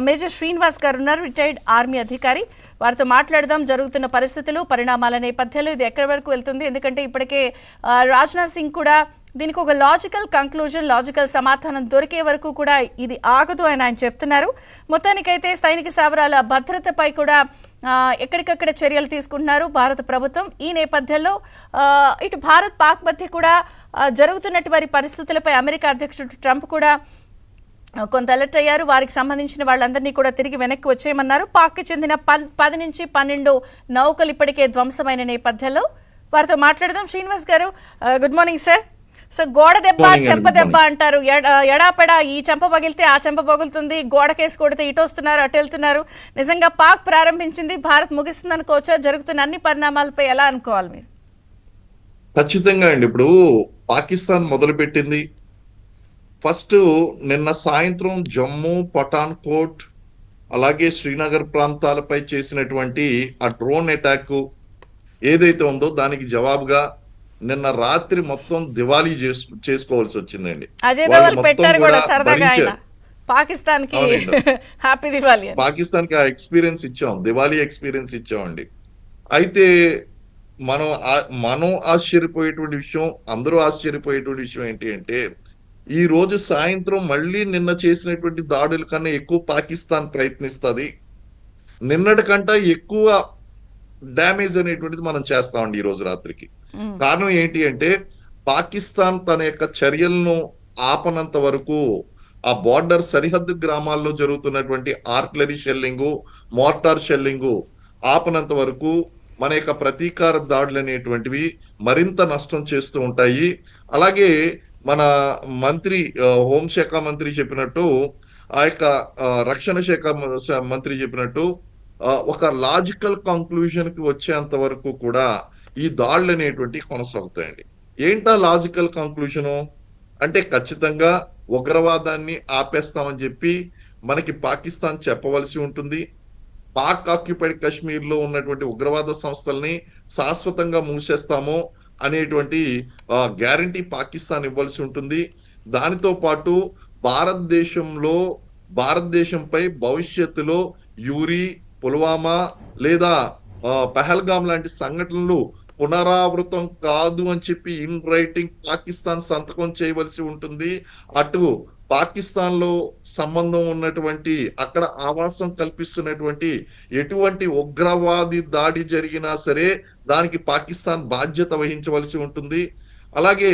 Major Srinivas గారు ఉన్నారు, retired army అధికారి. వారితో మాట్లాడదాం. జరుగుతున్న పరిస్థితులు, పరిణామాల నేపథ్యంలో ఇది ఎక్కడి వరకు వెళ్తుంది? ఎందుకంటే ఇప్పటికే రాజ్నాథ్ సింగ్ కూడా దీనికి ఒక లాజికల్ కంక్లూజన్, లాజికల్ సమాధానం దొరికే వరకు కూడా ఇది ఆగదు అని ఆయన చెప్తున్నారు. మొత్తానికైతే సైనిక స్థావరాల భద్రతపై కూడా ఎక్కడికక్కడ చర్యలు తీసుకుంటున్నారు భారత ప్రభుత్వం. ఈ నేపథ్యంలో ఇటు భారత్ పాక్ మధ్య కూడా జరుగుతున్నటువంటి పరిస్థితులపై అమెరికా అధ్యక్షుడు ట్రంప్ కూడా కొంత అలర్ట్ అయ్యారు. వారికి సంబంధించిన వాళ్ళందరినీ కూడా తిరిగి వెనక్కి వచ్చేయమన్నారు. పాక్కి చెందిన 10 నుంచి 12 నౌకలు ఇప్పటికే ధ్వంసమైన నేపథ్యంలో వారితో మాట్లాడదాం. శ్రీనివాస్ గారు, గుడ్ మార్నింగ్ సార్. సో గోడ దెబ్బ, చెంప దెబ్బ అంటారు. ఎడాపెడా ఈ చెంప పగిలితే ఆ చెంప పగులుతుంది, గోడకేసి కొడితే ఇటు వస్తున్నారు, అటు వెళ్తున్నారు. నిజంగా పాక్ ప్రారంభించింది, భారత్ ముగిస్తుంది అనుకోవచ్చా? జరుగుతున్న అన్ని పరిణామాలపై ఎలా అనుకోవాలి మీరు? ఖచ్చితంగా అండి. ఇప్పుడు పాకిస్తాన్ మొదలుపెట్టింది ఫస్ట్ నిన్న సాయంత్రం జమ్మూ, పఠాన్కోట్ అలాగే శ్రీనగర్ ప్రాంతాలపై చేసినటువంటి ఆ డ్రోన్ అటాక్ ఏదైతే ఉందో దానికి జవాబుగా నిన్న రాత్రి మొత్తం దివాళీ చేసుకోవాల్సి వచ్చిందండి. పాకిస్తాన్ కి ఆ ఎక్స్పీరియన్స్ ఇచ్చాం, దివాళీ ఎక్స్పీరియన్స్ ఇచ్చామండి. అయితే మనం ఆశ్చర్యపోయేటువంటి విషయం, అందరూ ఆశ్చర్యపోయేటువంటి విషయం ఏంటి అంటే, ఈ రోజు సాయంత్రం మళ్ళీ నిన్న చేసినటువంటి దాడుల కన్నా ఎక్కువ పాకిస్తాన్ ప్రయత్నిస్తుంది. నిన్నటి కంటే ఎక్కువ డ్యామేజ్ అనేటువంటిది మనం చేస్తామండి ఈ రోజు రాత్రికి. కారణం ఏంటి అంటే, పాకిస్తాన్ తన యొక్క చర్యలను ఆపనంత వరకు ఆ బార్డర్ సరిహద్దు గ్రామాల్లో జరుగుతున్నటువంటి ఆర్టిలరీ షెల్లింగ్, మోర్టార్ షెల్లింగ్ ఆపనంత వరకు మన యొక్క ప్రతీకార దాడులు అనేటువంటివి మరింత నష్టం చేస్తూ ఉంటాయి. అలాగే మన మంత్రి, హోంశాఖ మంత్రి చెప్పినట్టు, ఆ యొక్క రక్షణ శాఖ మంత్రి చెప్పినట్టు, ఒక లాజికల్ కంక్లూజన్ కి వచ్చేంత వరకు కూడా ఈ దాడులు అనేటువంటి కొనసాగుతాయండి. ఏంటా లాజికల్ కంక్లూజను అంటే, ఖచ్చితంగా ఉగ్రవాదాన్ని ఆపేస్తామని చెప్పి మనకి పాకిస్తాన్ చెప్పవలసి ఉంటుంది. పాక్ ఆక్యుపైడ్ కాశ్మీర్ లో ఉన్నటువంటి ఉగ్రవాద సంస్థల్ని శాశ్వతంగా మూసేస్తాము అనేటువంటి గ్యారంటీ పాకిస్తాన్ ఇవ్వాల్సి ఉంటుంది. దానితో పాటు భారతదేశంపై భవిష్యత్తులో యూరి, పుల్వామా లేదా పహల్గామ్ లాంటి సంఘటనలు పునరావృతం కాదు అని చెప్పి ఇన్ రైటింగ్ పాకిస్తాన్ సంతకం చేయవలసి ఉంటుంది. అటు పాకిస్తాన్ లో సంబంధం ఉన్నటువంటి, అక్కడ ఆవాసం కల్పిస్తున్నటువంటి ఎటువంటి ఉగ్రవాది దాడి జరిగినా సరే దానికి పాకిస్తాన్ బాధ్యత వహించవలసి ఉంటుంది. అలాగే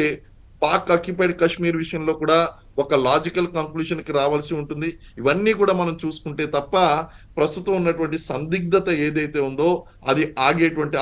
పాక్ ఆక్యుపైడ్ కాశ్మీర్ విషయంలో కూడా ఒక లాజికల్ కంక్లూషన్ కి రావాల్సి ఉంటుంది. ఇవన్నీ కూడా మనం చూసుకుంటే తప్ప ప్రస్తుతం ఉన్నటువంటి సందిగ్ధత ఏదైతే ఉందో అది ఆగేటువంటి